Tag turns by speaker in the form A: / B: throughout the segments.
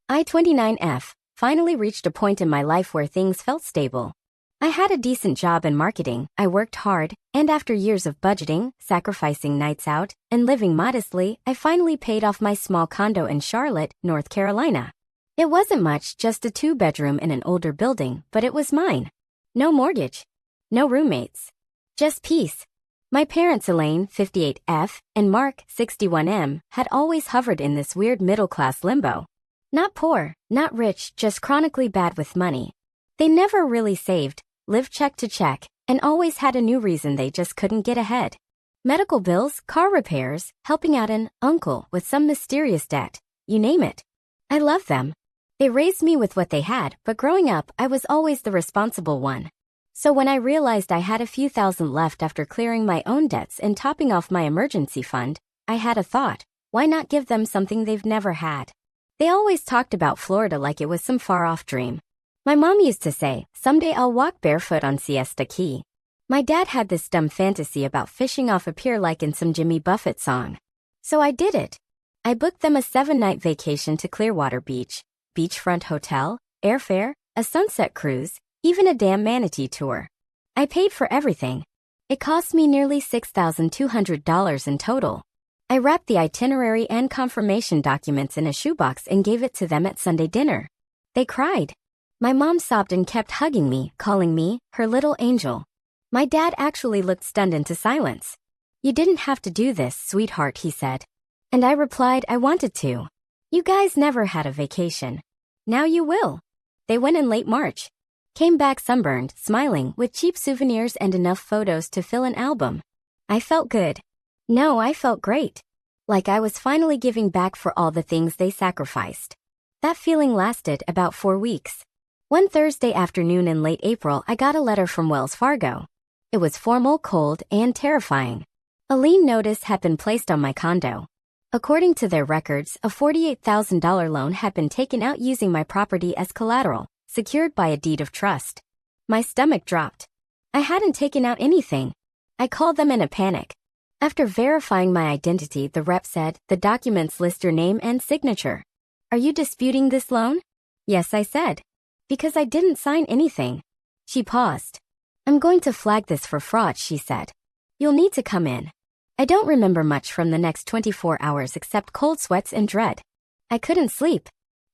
A: I-29F finally reached a point in my life where things felt stable. I had a decent job in marketing, I worked hard, and after years of budgeting, sacrificing nights out, and living modestly, I finally paid off my small condo in Charlotte, North Carolina. It wasn't much, just a 2-bedroom in an older building, but it was mine. No mortgage. No roommates. Just peace. My parents, Elaine, 58F, and Mark, 61M, had always hovered in this weird middle-class limbo. Not poor, not rich, just chronically bad with money. They never really saved, lived check to check, and always had a new reason they just couldn't get ahead. Medical bills, car repairs, helping out an uncle with some mysterious debt, you name it. I love them. They raised me with what they had, but growing up, I was always the responsible one. So when I realized I had a few thousand left after clearing my own debts and topping off my emergency fund, I had a thought. Why not give them something they've never had? They always talked about Florida like it was some far-off dream. My mom used to say, someday I'll walk barefoot on Siesta Key. My dad had this dumb fantasy about fishing off a pier like in some Jimmy Buffett song. So I did it. I booked them a 7-night vacation to Clearwater Beach, beachfront hotel, airfare, a sunset cruise, even a damn manatee tour. I paid for everything. It cost me nearly $6,200 in total. I wrapped the itinerary and confirmation documents in a shoebox and gave it to them at Sunday dinner. They cried. My mom sobbed and kept hugging me, calling me her little angel. My dad actually looked stunned into silence. You didn't have to do this, sweetheart, he said. And I replied I wanted to. You guys never had a vacation. Now you will. They went in late March. Came back sunburned, smiling, with cheap souvenirs and enough photos to fill an album. I felt good. No, I felt great. Like I was finally giving back for all the things they sacrificed. That feeling lasted about 4 weeks. One Thursday afternoon in late April, I got a letter from Wells Fargo. It was formal, cold, and terrifying. A lien notice had been placed on my condo. According to their records, a $48,000 loan had been taken out using my property as collateral, secured by a deed of trust. My stomach dropped. I hadn't taken out anything. I called them in a panic. After verifying my identity, the rep said, the documents list your name and signature. Are you disputing this loan? Yes, I said. Because I didn't sign anything. She paused. I'm going to flag this for fraud, she said. You'll need to come in. I don't remember much from the next 24 hours except cold sweats and dread. I couldn't sleep.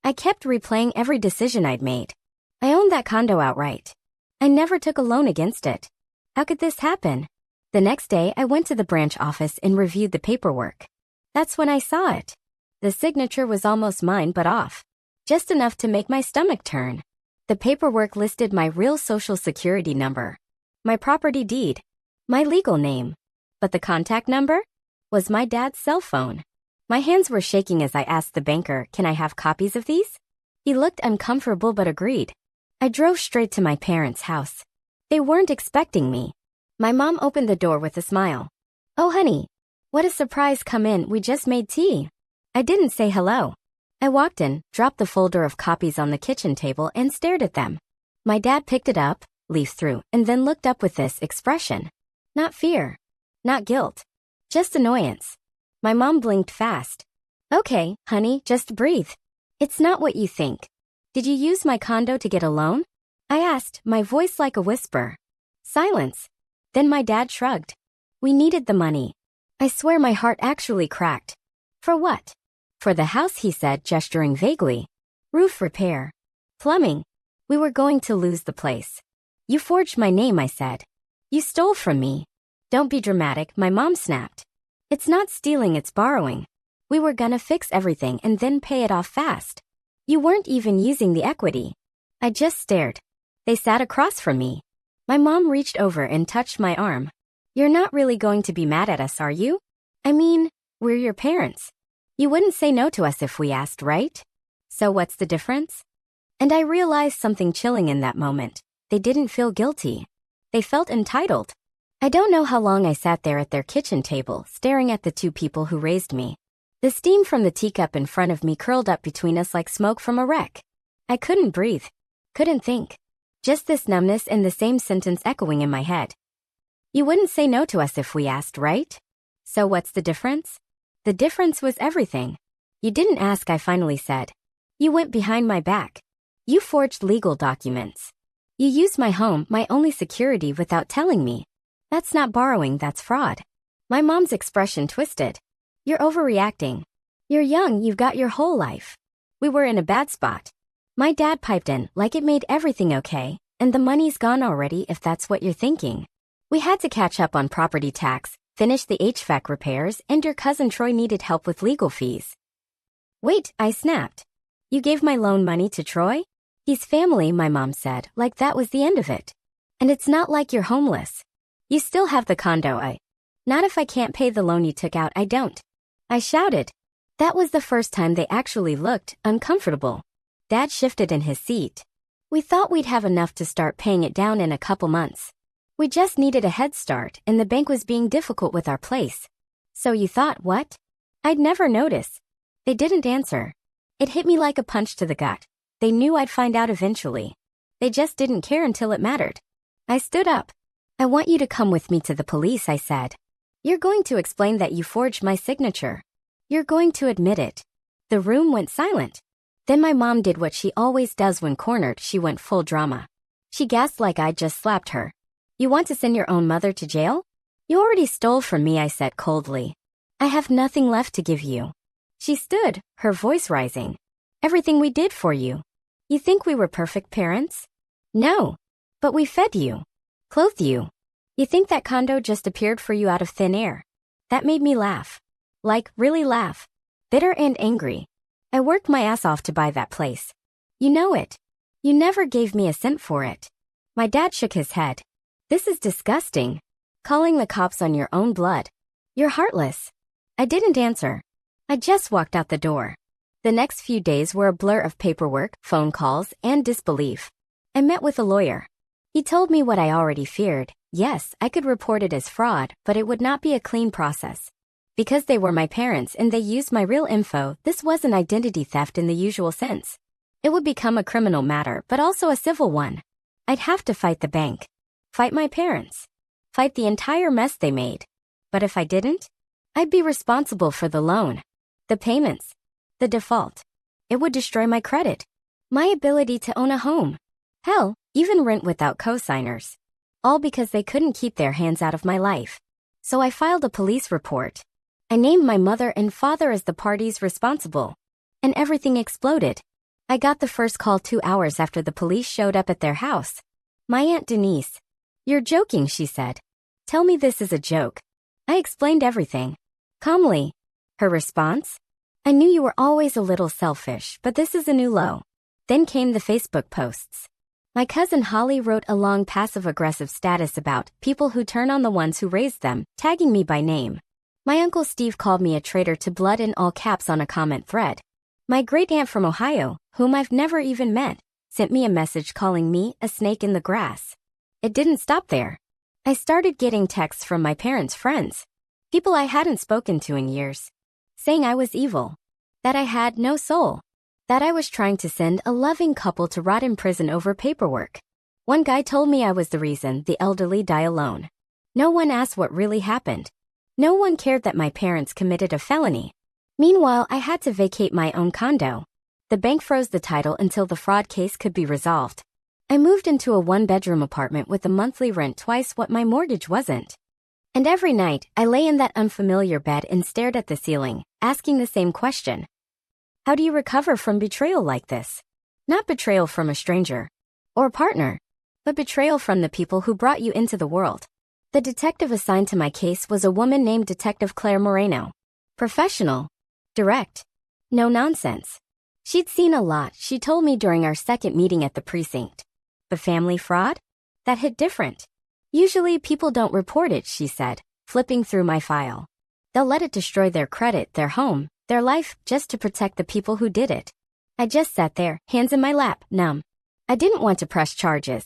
A: I kept replaying every decision I'd made. I owned that condo outright. I never took a loan against it. How could this happen? The next day, I went to the branch office and reviewed the paperwork. That's when I saw it. The signature was almost mine but off. Just enough to make my stomach turn. The paperwork listed my real social security number, my property deed, my legal name. But the contact number was my dad's cell phone. My hands were shaking as I asked the banker, can I have copies of these? He looked uncomfortable but agreed. I drove straight to my parents' house. They weren't expecting me. My mom opened the door with a smile. Oh, honey. What a surprise, come in, we just made tea. I didn't say hello. I walked in, dropped the folder of copies on the kitchen table and stared at them. My dad picked it up, leafed through, and then looked up with this expression. Not fear. Not guilt. Just annoyance. My mom blinked fast. Okay, honey, just breathe. It's not what you think. Did you use my condo to get a loan? I asked, my voice like a whisper. Silence. Then my dad shrugged. We needed the money. I swear my heart actually cracked. For what? For the house, he said, gesturing vaguely. Roof repair. Plumbing. We were going to lose the place. You forged my name, I said. You stole from me. Don't be dramatic, my mom snapped. It's not stealing, it's borrowing. We were gonna fix everything and then pay it off fast. You weren't even using the equity. I just stared. They sat across from me. My mom reached over and touched my arm. You're not really going to be mad at us, are you? I mean, we're your parents. You wouldn't say no to us if we asked, right? So what's the difference? And I realized something chilling in that moment. They didn't feel guilty. They felt entitled. I don't know how long I sat there at their kitchen table, staring at the two people who raised me. The steam from the teacup in front of me curled up between us like smoke from a wreck. I couldn't breathe. Couldn't think. Just this numbness and the same sentence echoing in my head. You wouldn't say no to us if we asked, right? So what's the difference? The difference was everything. You didn't ask, I finally said. You went behind my back. You forged legal documents. You used my home, my only security, without telling me. That's not borrowing, that's fraud. My mom's expression twisted. You're overreacting. You're young, you've got your whole life. We were in a bad spot. My dad piped in like it made everything okay, and the money's gone already if that's what you're thinking. We had to catch up on property tax, finish the HVAC repairs, and your cousin Troy needed help with legal fees. Wait, I snapped. You gave my loan money to Troy? He's family, my mom said, like that was the end of it. And it's not like you're homeless. You still have the condo. Not if I can't pay the loan you took out, I don't. I shouted. That was the first time they actually looked uncomfortable. Dad shifted in his seat. We thought we'd have enough to start paying it down in a couple months. We just needed a head start, and the bank was being difficult with our place. So you thought what? I'd never notice. They didn't answer. It hit me like a punch to the gut. They knew I'd find out eventually. They just didn't care until it mattered. I stood up. I want you to come with me to the police, I said. You're going to explain that you forged my signature. You're going to admit it. The room went silent. Then my mom did what she always does when cornered. She went full drama. She gasped like I'd just slapped her. You want to send your own mother to jail? You already stole from me, I said coldly. I have nothing left to give you. She stood, her voice rising. Everything we did for you. You think we were perfect parents? No. But we fed you. Clothed you. You think that condo just appeared for you out of thin air? That made me laugh. Like, really laugh. Bitter and angry. I worked my ass off to buy that place. You know it. You never gave me a cent for it. My dad shook his head. This is disgusting. Calling the cops on your own blood. You're heartless. I didn't answer. I just walked out the door. The next few days were a blur of paperwork, phone calls, and disbelief. I met with a lawyer. He told me what I already feared. Yes, I could report it as fraud, but it would not be a clean process. Because they were my parents and they used my real info, this wasn't identity theft in the usual sense. It would become a criminal matter, but also a civil one. I'd have to fight the bank. Fight my parents. Fight the entire mess they made. But if I didn't, I'd be responsible for the loan, the payments, the default. It would destroy my credit, my ability to own a home. Hell, even rent without co-signers. All because they couldn't keep their hands out of my life. So I filed a police report. I named my mother and father as the parties responsible. And everything exploded. I got the first call 2 hours after the police showed up at their house. My Aunt Denise. You're joking, she said. Tell me this is a joke. I explained everything. Calmly. Her response? I knew you were always a little selfish, but this is a new low. Then came the Facebook posts. My cousin Holly wrote a long passive-aggressive status about people who turn on the ones who raised them, tagging me by name. My Uncle Steve called me a traitor to blood in all caps on a comment thread. My great-aunt from Ohio, whom I've never even met, sent me a message calling me a snake in the grass. It didn't stop there. I started getting texts from my parents' friends, people I hadn't spoken to in years, saying I was evil, that I had no soul, that I was trying to send a loving couple to rot in prison over paperwork. One guy told me I was the reason the elderly die alone. No one asked what really happened. No one cared that my parents committed a felony. Meanwhile, I had to vacate my own condo. The bank froze the title until the fraud case could be resolved. I moved into a one-bedroom apartment with a monthly rent twice what my mortgage wasn't. And every night, I lay in that unfamiliar bed and stared at the ceiling, asking the same question. How do you recover from betrayal like this? Not betrayal from a stranger or partner, but betrayal from the people who brought you into the world. The detective assigned to my case was a woman named Detective Claire Moreno. Professional. Direct. No nonsense. She'd seen a lot, she told me during our second meeting at the precinct. But family fraud? That hit different. Usually people don't report it, she said, flipping through my file. They'll let it destroy their credit, their home, their life, just to protect the people who did it. I just sat there, hands in my lap, numb. I didn't want to press charges.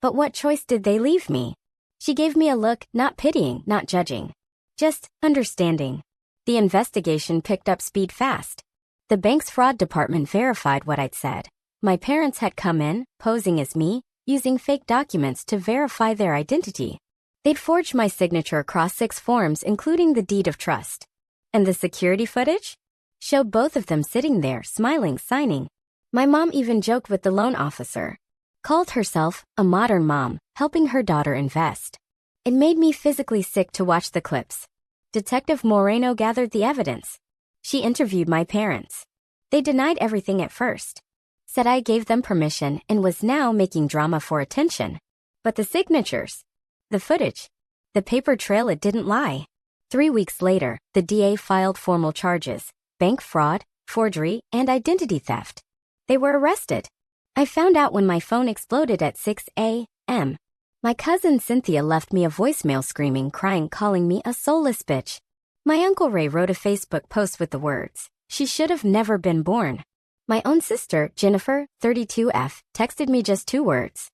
A: But what choice did they leave me? She gave me a look, not pitying, not judging. Just understanding. The investigation picked up speed fast. The bank's fraud department verified what I'd said. My parents had come in, posing as me, using fake documents to verify their identity. They'd forged my signature across 6 forms, including the deed of trust. And the security footage? Showed both of them sitting there, smiling, signing. My mom even joked with the loan officer. Called herself a modern mom, helping her daughter invest. It made me physically sick to watch the clips. Detective Moreno gathered the evidence. She interviewed my parents. They denied everything at first. Said I gave them permission and was now making drama for attention. But the signatures, the footage, the paper trail, it didn't lie. 3 weeks later, the DA filed formal charges: bank fraud, forgery, and identity theft. They were arrested. I found out when my phone exploded at 6 a.m. My cousin Cynthia left me a voicemail screaming, crying, calling me a soulless bitch. My Uncle Ray wrote a Facebook post with the words, "She should have never been born." My own sister, Jennifer, 32F, texted me just 2 words.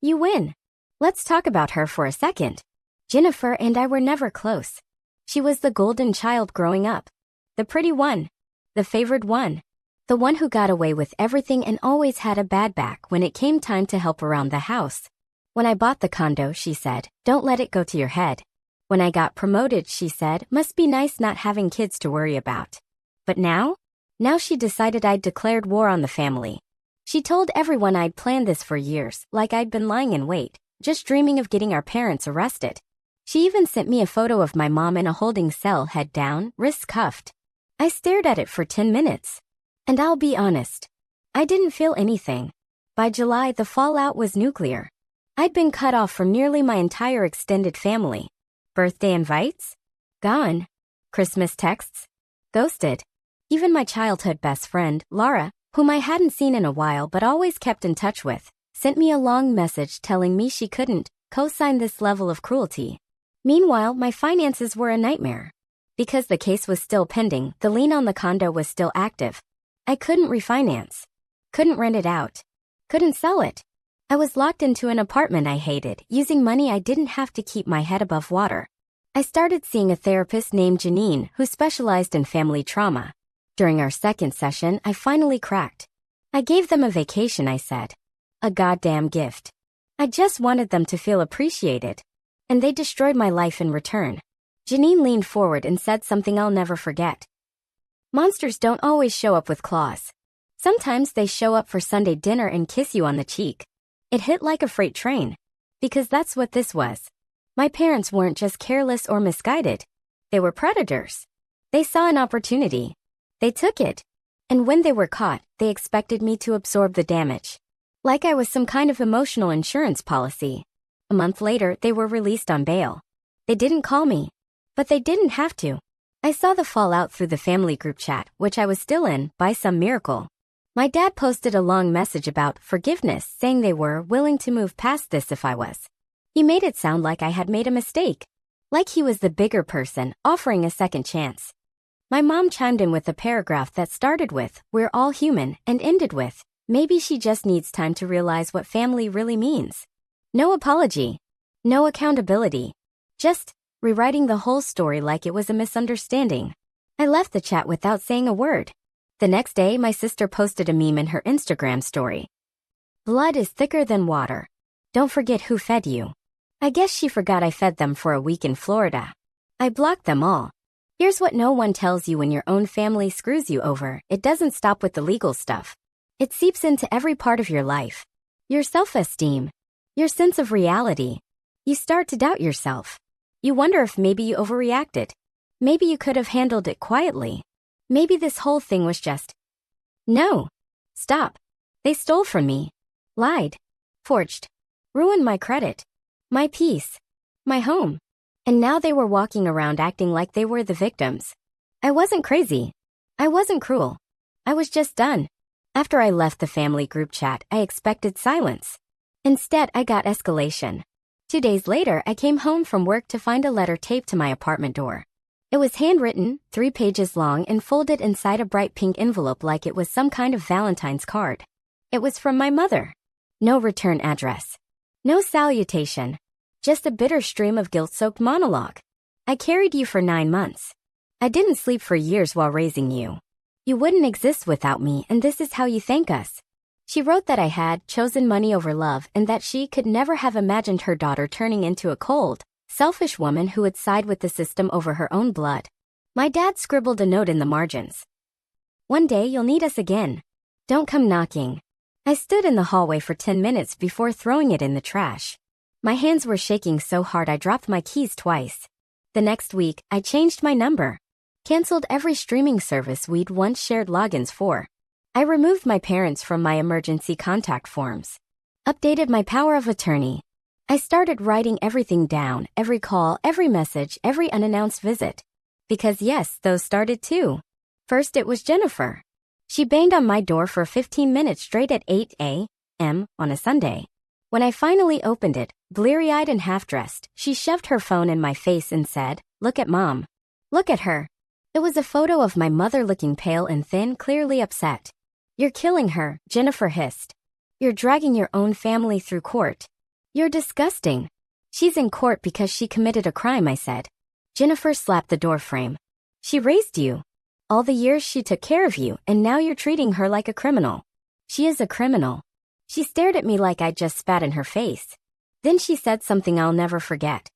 A: "You win." Let's talk about her for a second. Jennifer and I were never close. She was the golden child growing up. The pretty one. The favored one. The one who got away with everything and always had a bad back when it came time to help around the house. When I bought the condo, she said, "Don't let it go to your head." When I got promoted, she said, "Must be nice not having kids to worry about." But now she decided I'd declared war on the family. She told everyone I'd planned this for years, like I'd been lying in wait, just dreaming of getting our parents arrested. She even sent me a photo of my mom in a holding cell, head down, wrists cuffed. I stared at it for 10 minutes. And I'll be honest, I didn't feel anything. By July, the fallout was nuclear. I'd been cut off from nearly my entire extended family. Birthday invites? Gone. Christmas texts? Ghosted. Even my childhood best friend, Laura, whom I hadn't seen in a while but always kept in touch with, sent me a long message telling me she couldn't co-sign this level of cruelty. Meanwhile, my finances were a nightmare. Because the case was still pending, the lien on the condo was still active. I couldn't refinance. Couldn't rent it out. Couldn't sell it. I was locked into an apartment I hated, using money I didn't have to keep my head above water. I started seeing a therapist named Janine who specialized in family trauma. During our second session, I finally cracked. I gave them a vacation, I said. A goddamn gift. I just wanted them to feel appreciated. And they destroyed my life in return. Janine leaned forward and said something I'll never forget. Monsters don't always show up with claws. Sometimes they show up for Sunday dinner and kiss you on the cheek. It hit like a freight train. Because that's what this was. My parents weren't just careless or misguided. They were predators. They saw an opportunity. They took it. And when they were caught, they expected me to absorb the damage. Like I was some kind of emotional insurance policy. A month later, they were released on bail. They didn't call me. But they didn't have to. I saw the fallout through the family group chat, which I was still in, by some miracle. My dad posted a long message about forgiveness, saying they were willing to move past this if I was. He made it sound like I had made a mistake. Like he was the bigger person, offering a second chance. My mom chimed in with a paragraph that started with, "We're all human," and ended with, "Maybe she just needs time to realize what family really means." No apology. No accountability. Just rewriting the whole story like it was a misunderstanding. I left the chat without saying a word. The next day, my sister posted a meme in her Instagram story. "Blood is thicker than water. Don't forget who fed you." I guess she forgot I fed them for a week in Florida. I blocked them all. Here's what no one tells you when your own family screws you over: it doesn't stop with the legal stuff. It seeps into every part of your life. Your self-esteem. Your sense of reality. You start to doubt yourself. You wonder if maybe you overreacted. Maybe you could have handled it quietly. Maybe this whole thing was just... No. Stop. They stole from me. Lied. Forged. Ruined my credit. My peace. My home. And now they were walking around acting like they were the victims. I wasn't crazy. I wasn't cruel. I was just done. After I left the family group chat, I expected silence. Instead, I got escalation. 2 days later, I came home from work to find a letter taped to my apartment door. It was handwritten, 3 pages long, and folded inside a bright pink envelope like it was some kind of Valentine's card. It was from my mother. No return address. No salutation. Just a bitter stream of guilt-soaked monologue. "I carried you for 9 months. I didn't sleep for years while raising you. You wouldn't exist without me, and this is how you thank us." She wrote that I had chosen money over love and that she could never have imagined her daughter turning into a cold, selfish woman who would side with the system over her own blood. My dad scribbled a note in the margins. "One day you'll need us again. Don't come knocking. I stood in the hallway for 10 minutes before throwing it in the trash. My hands were shaking so hard I dropped my keys twice. The next week, I changed my number. Canceled every streaming service we'd once shared logins for. I removed my parents from my emergency contact forms. Updated my power of attorney. I started writing everything down, every call, every message, every unannounced visit. Because yes, those started too. First it was Jennifer. She banged on my door for 15 minutes straight at 8 a.m. on a Sunday. When I finally opened it, bleary-eyed and half-dressed, she shoved her phone in my face and said, "Look at Mom. Look at her." It was a photo of my mother looking pale and thin, clearly upset. "You're killing her," Jennifer hissed. "You're dragging your own family through court. You're disgusting." "She's in court because she committed a crime," I said. Jennifer slapped the doorframe. "She raised you. All the years she took care of you, and now you're treating her like a criminal." "She is a criminal." She stared at me like I'd just spat in her face. Then she said something I'll never forget.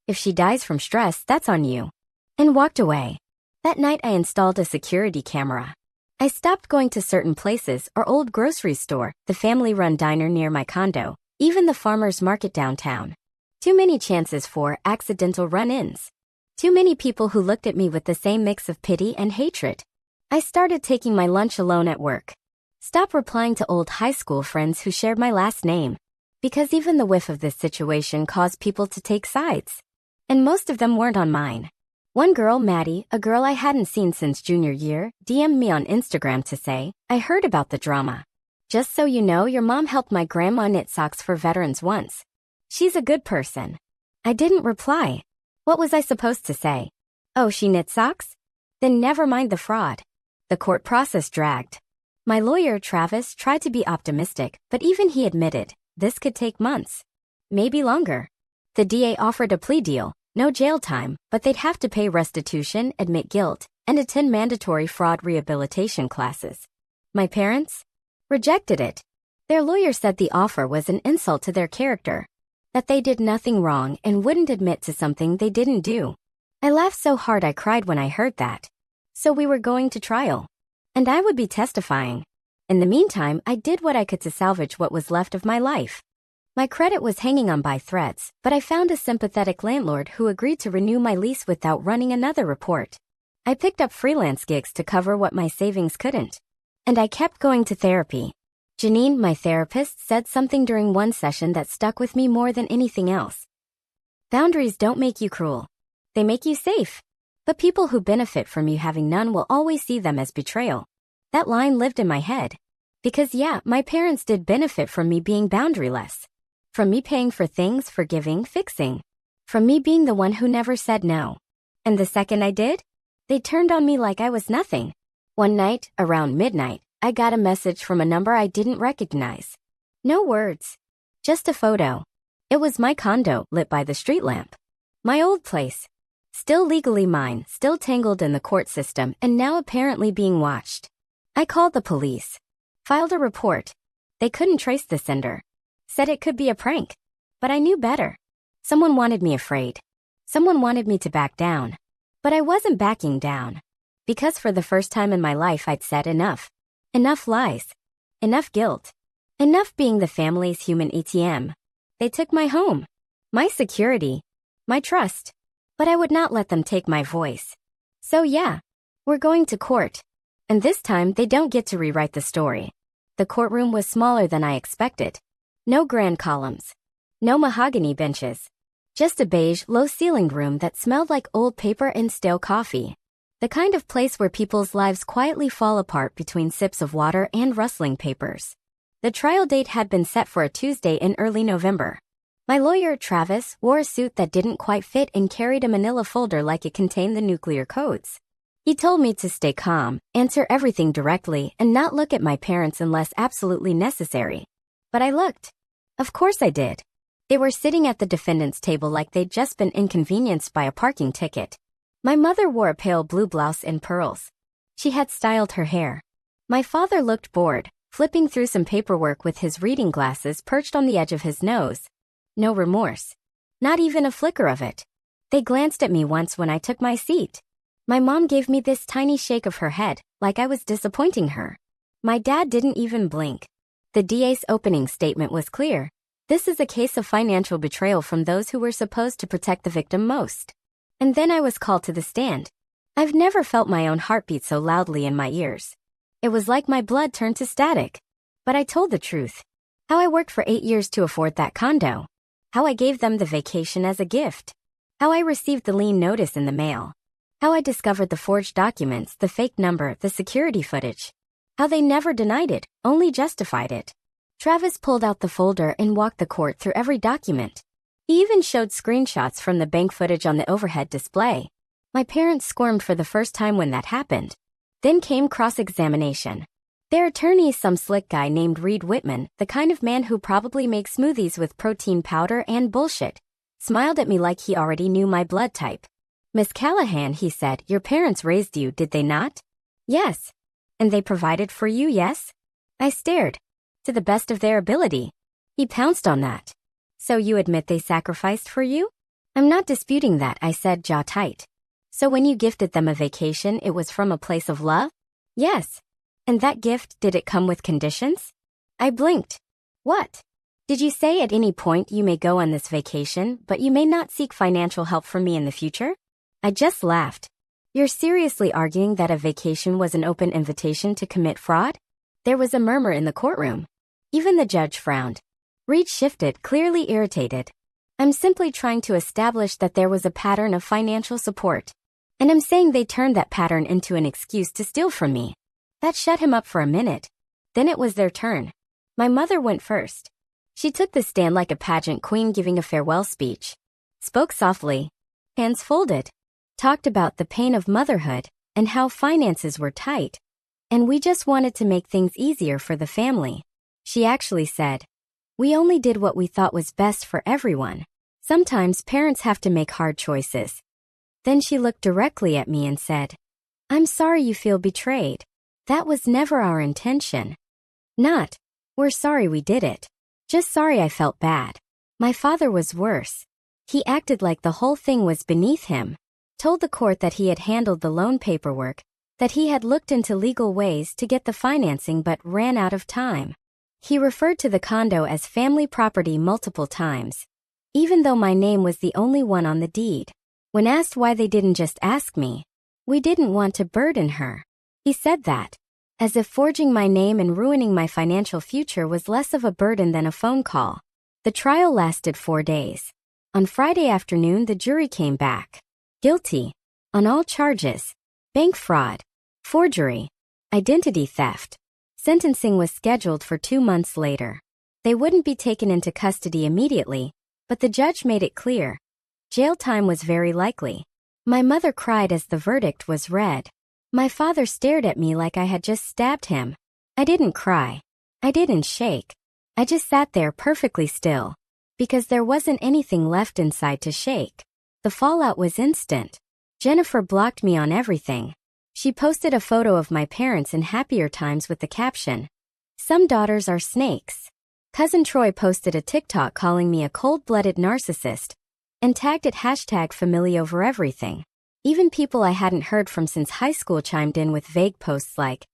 A: "If she dies from stress, that's on you." And walked away. That night I installed a security camera. I stopped going to certain places, our old grocery store, the family-run diner near my condo, even the farmer's market downtown. Too many chances for accidental run-ins. Too many people who looked at me with the same mix of pity and hatred. I started taking my lunch alone at work. Stop replying to old high school friends who shared my last name. Because even the whiff of this situation caused people to take sides. And most of them weren't on mine. One girl, Maddie, a girl I hadn't seen since junior year, DM'd me on Instagram to say, "I heard about the drama. Just so you know, your mom helped my grandma knit socks for veterans once. She's a good person." I didn't reply. What was I supposed to say? "Oh, she knit socks? Then never mind the fraud." The court process dragged. My lawyer, Travis, tried to be optimistic, but even he admitted, this could take months. Maybe longer. The DA offered a plea deal, no jail time, but they'd have to pay restitution, admit guilt, and attend mandatory fraud rehabilitation classes. My parents? Rejected it. Their lawyer said the offer was an insult to their character. That they did nothing wrong and wouldn't admit to something they didn't do. I laughed so hard I cried when I heard that. So we were going to trial. And I would be testifying. In the meantime, I did what I could to salvage what was left of my life. My credit was hanging on by threads, but I found a sympathetic landlord who agreed to renew my lease without running another report. I picked up freelance gigs to cover what my savings couldn't. And I kept going to therapy. Janine, my therapist, said something during one session that stuck with me more than anything else. Boundaries don't make you cruel. They make you safe. But people who benefit from you having none will always see them as betrayal. That line lived in my head. Because yeah, my parents did benefit from me being boundaryless. From me paying for things, forgiving, fixing. From me being the one who never said no. And the second I did, they turned on me like I was nothing. One night, around midnight, I got a message from a number I didn't recognize. No words. Just a photo. It was my condo, lit by the street lamp. My old place. Still legally mine, still tangled in the court system, and now apparently being watched. I called the police. Filed a report. They couldn't trace the sender. Said it could be a prank. But I knew better. Someone wanted me afraid. Someone wanted me to back down. But I wasn't backing down. Because for the first time in my life I'd said enough. Enough lies. Enough guilt. Enough being the family's human ATM. They took my home. My security. My trust. But I would not let them take my voice. So yeah, we're going to court. And this time they don't get to rewrite the story. The courtroom was smaller than I expected. No grand columns. No mahogany benches. Just a beige, low-ceilinged room that smelled like old paper and stale coffee. The kind of place where people's lives quietly fall apart between sips of water and rustling papers. The trial date had been set for a Tuesday in early November. My lawyer, Travis, wore a suit that didn't quite fit and carried a manila folder like it contained the nuclear codes. He told me to stay calm, answer everything directly, and not look at my parents unless absolutely necessary. But I looked. Of course I did. They were sitting at the defendant's table like they'd just been inconvenienced by a parking ticket. My mother wore a pale blue blouse and pearls. She had styled her hair. My father looked bored, flipping through some paperwork with his reading glasses perched on the edge of his nose. No remorse. Not even a flicker of it. They glanced at me once when I took my seat. My mom gave me this tiny shake of her head, like I was disappointing her. My dad didn't even blink. The DA's opening statement was clear. This is a case of financial betrayal from those who were supposed to protect the victim most. And then I was called to the stand. I've never felt my own heartbeat so loudly in my ears. It was like my blood turned to static. But I told the truth. How I worked for 8 years to afford that condo. How I gave them the vacation as a gift. How I received the lien notice in the mail. How I discovered the forged documents, the fake number, the security footage. How they never denied it, only justified it. Travis pulled out the folder and walked the court through every document. He even showed screenshots from the bank footage on the overhead display. My parents squirmed for the first time when that happened. Then came cross-examination. Their attorney, some slick guy named Reed Whitman, the kind of man who probably makes smoothies with protein powder and bullshit, smiled at me like he already knew my blood type. Miss Callahan, he said, your parents raised you, did they not? Yes. And they provided for you, yes? I stared. To the best of their ability. He pounced on that. So you admit they sacrificed for you? I'm not disputing that, I said, jaw tight. So when you gifted them a vacation, it was from a place of love? Yes. And that gift, did it come with conditions? I blinked. What? Did you say at any point you may go on this vacation, but you may not seek financial help from me in the future? I just laughed. You're seriously arguing that a vacation was an open invitation to commit fraud? There was a murmur in the courtroom. Even the judge frowned. Reed shifted, clearly irritated. I'm simply trying to establish that there was a pattern of financial support. And I'm saying they turned that pattern into an excuse to steal from me. That shut him up for a minute. Then it was their turn. My mother went first. She took the stand like a pageant queen giving a farewell speech. Spoke softly. Hands folded. Talked about the pain of motherhood and how finances were tight. And we just wanted to make things easier for the family. She actually said, we only did what we thought was best for everyone. Sometimes parents have to make hard choices. Then she looked directly at me and said, I'm sorry you feel betrayed. That was never our intention. Not, we're sorry we did it. Just sorry I felt bad. My father was worse. He acted like the whole thing was beneath him. Told the court that he had handled the loan paperwork, that he had looked into legal ways to get the financing but ran out of time. He referred to the condo as family property multiple times, even though my name was the only one on the deed. When asked why they didn't just ask me, we didn't want to burden her. He said that, as if forging my name and ruining my financial future was less of a burden than a phone call. The trial lasted 4 days. On Friday afternoon, the jury came back. Guilty. On all charges. Bank fraud. Forgery. Identity theft. Sentencing was scheduled for 2 months later. They wouldn't be taken into custody immediately, but the judge made it clear. Jail time was very likely. My mother cried as the verdict was read. My father stared at me like I had just stabbed him. I didn't cry. I didn't shake. I just sat there perfectly still. Because there wasn't anything left inside to shake. The fallout was instant. Jennifer blocked me on everything. She posted a photo of my parents in happier times with the caption, some daughters are snakes. Cousin Troy posted a TikTok calling me a cold-blooded narcissist and tagged it #FamilyOverEverything. Even people I hadn't heard from since high school chimed in with vague posts like,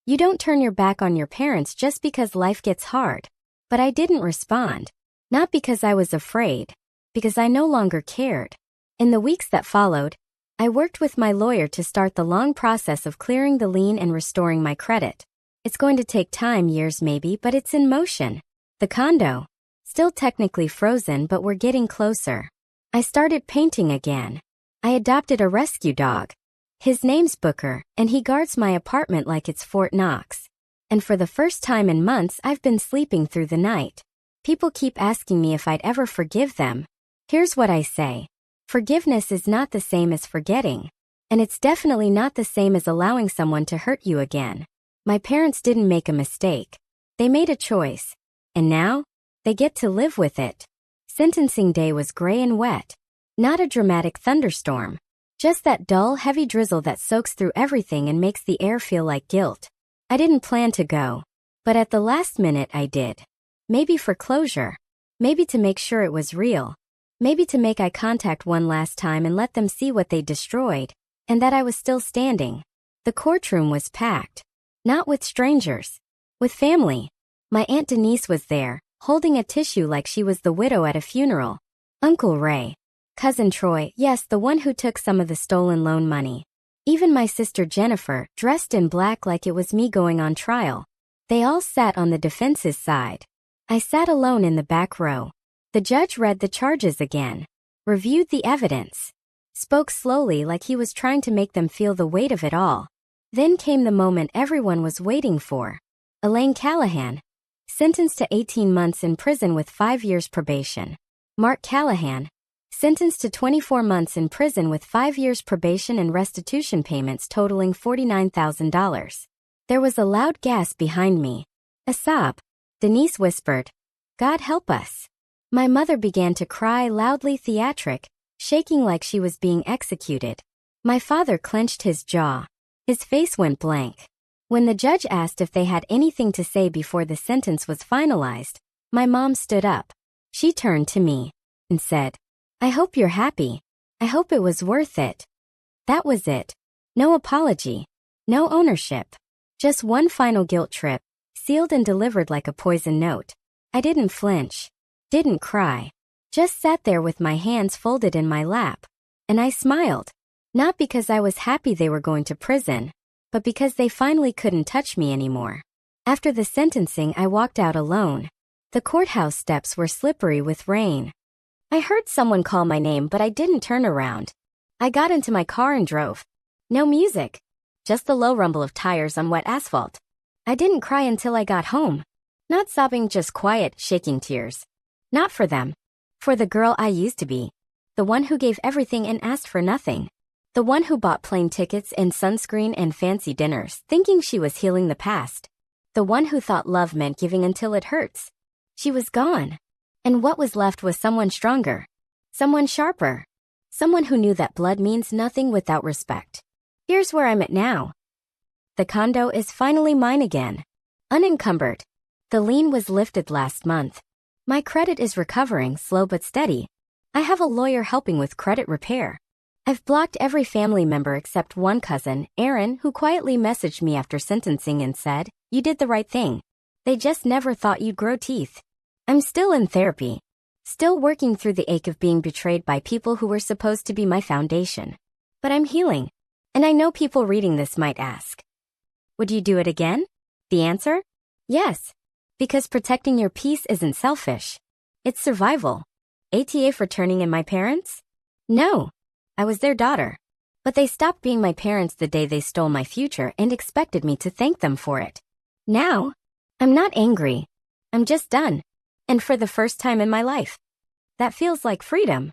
A: you don't turn your back on your parents just because life gets hard. But I didn't respond. Not because I was afraid, because I no longer cared. In the weeks that followed, I worked with my lawyer to start the long process of clearing the lien and restoring my credit. It's going to take time, years maybe, but it's in motion. The condo. Still technically frozen, but we're getting closer. I started painting again. I adopted a rescue dog. His name's Booker, and he guards my apartment like it's Fort Knox. And for the first time in months, I've been sleeping through the night. People keep asking me if I'd ever forgive them. Here's what I say. Forgiveness is not the same as forgetting. And it's definitely not the same as allowing someone to hurt you again. My parents didn't make a mistake. They made a choice. And now, they get to live with it. Sentencing day was gray and wet. Not a dramatic thunderstorm. Just that dull, heavy drizzle that soaks through everything and makes the air feel like guilt. I didn't plan to go. But at the last minute I did. Maybe for closure. Maybe to make sure it was real. Maybe to make eye contact one last time and let them see what they destroyed, and that I was still standing. The courtroom was packed. Not with strangers. With family. My Aunt Denise was there, holding a tissue like she was the widow at a funeral. Uncle Ray. Cousin Troy, yes, the one who took some of the stolen loan money. Even my sister Jennifer, dressed in black like it was me going on trial. They all sat on the defense's side. I sat alone in the back row. The judge read the charges again. Reviewed the evidence. Spoke slowly like he was trying to make them feel the weight of it all. Then came the moment everyone was waiting for. Elaine Callahan. Sentenced to 18 months in prison with 5 years probation. Mark Callahan. Sentenced to 24 months in prison with 5 years probation and restitution payments totaling $49,000. There was a loud gasp behind me. A sob. Denise whispered, "God help us." My mother began to cry loudly, theatric, shaking like she was being executed. My father clenched his jaw. His face went blank. When the judge asked if they had anything to say before the sentence was finalized, my mom stood up. She turned to me and said, "I hope you're happy. I hope it was worth it." That was it. No apology. No ownership. Just one final guilt trip, sealed and delivered like a poison note. I didn't flinch. Didn't cry. Just sat there with my hands folded in my lap. And I smiled. Not because I was happy they were going to prison, but because they finally couldn't touch me anymore. After the sentencing, I walked out alone. The courthouse steps were slippery with rain. I heard someone call my name, but I didn't turn around. I got into my car and drove. No music. Just the low rumble of tires on wet asphalt. I didn't cry until I got home. Not sobbing, just quiet, shaking tears. Not for them. For the girl I used to be. The one who gave everything and asked for nothing. The one who bought plane tickets and sunscreen and fancy dinners, thinking she was healing the past. The one who thought love meant giving until it hurts. She was gone. And what was left was someone stronger. Someone sharper. Someone who knew that blood means nothing without respect. Here's where I'm at now. The condo is finally mine again. Unencumbered. The lien was lifted last month. My credit is recovering, slow but steady. I have a lawyer helping with credit repair. I've blocked every family member except one cousin, Aaron, who quietly messaged me after sentencing and said, "You did the right thing. They just never thought you'd grow teeth." I'm still in therapy. Still working through the ache of being betrayed by people who were supposed to be my foundation. But I'm healing. And I know people reading this might ask, would you do it again? The answer? Yes. Because protecting your peace isn't selfish. It's survival. ATA for turning in my parents? No. I was their daughter. But they stopped being my parents the day they stole my future and expected me to thank them for it. Now, I'm not angry. I'm just done. And for the first time in my life. That feels like freedom.